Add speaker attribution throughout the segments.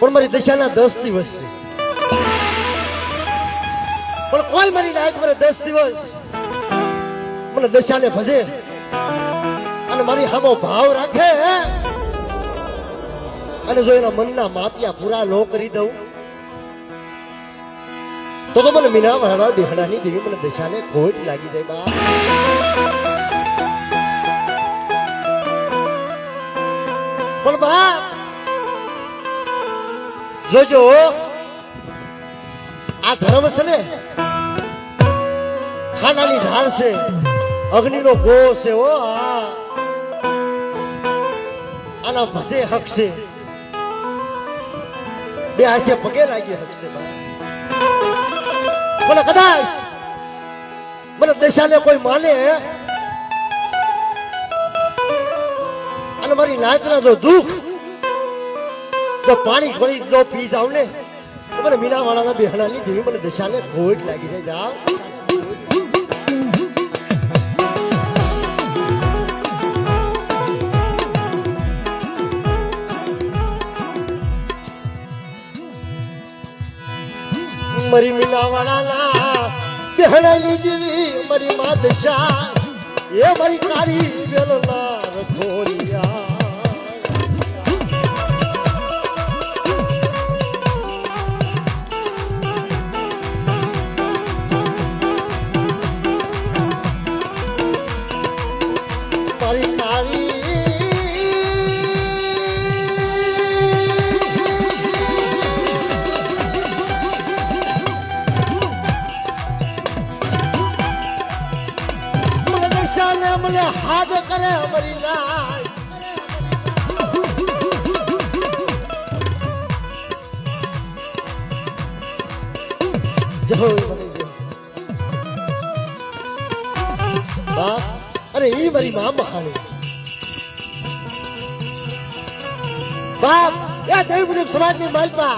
Speaker 1: પણ મારી દશાના 10 દિવસ છે પણ કોઈ મારી લાયક મને 10 દિવસ મને દશાને ભજે અને મારી સામો ભાવ રાખે અને જો એના મનના માપિયા પૂરા ન કરી દઉં તો મને મીના વાળા બેહડાની દેવી મને દશાને ખોટ લાગી જાય બા પણ બા જોજો આ ધર્મ છે ને ખાનાની ઢાળ છે અગ્નિનો ગો છે ઓ આના ભસે હક છે બે હાથે પગે લાગી હક છે બા પણ કદાચ મને દશાને કોઈ માને અને મારી નાતના જો દુઃખ જો પાણી ઘણી જો પી જાવ ને તો મને મીનાવાળાના બેહણાની દેવી મને દશાને ખોટ લાગી જાય જાવ મારી મીનાવાળાના બેહણાની દેવી મારી મા દશા એ મારી કાળી વેલના રખોરિયા મારી કાળી મને હાથ કરે મરી નાય જો મને જો બા અરે ઈ મારી માં મહાણી બાપ એ દેવ મુજબ સમાજની માલપા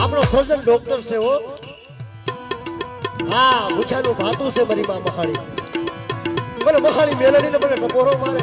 Speaker 1: આપણો સર્જન ડોક્ટર છે હો હા પૂછાનું ભાતું છે મારી માં મહાણી મને મહાણી મેલડીને મને ટપોરો મારે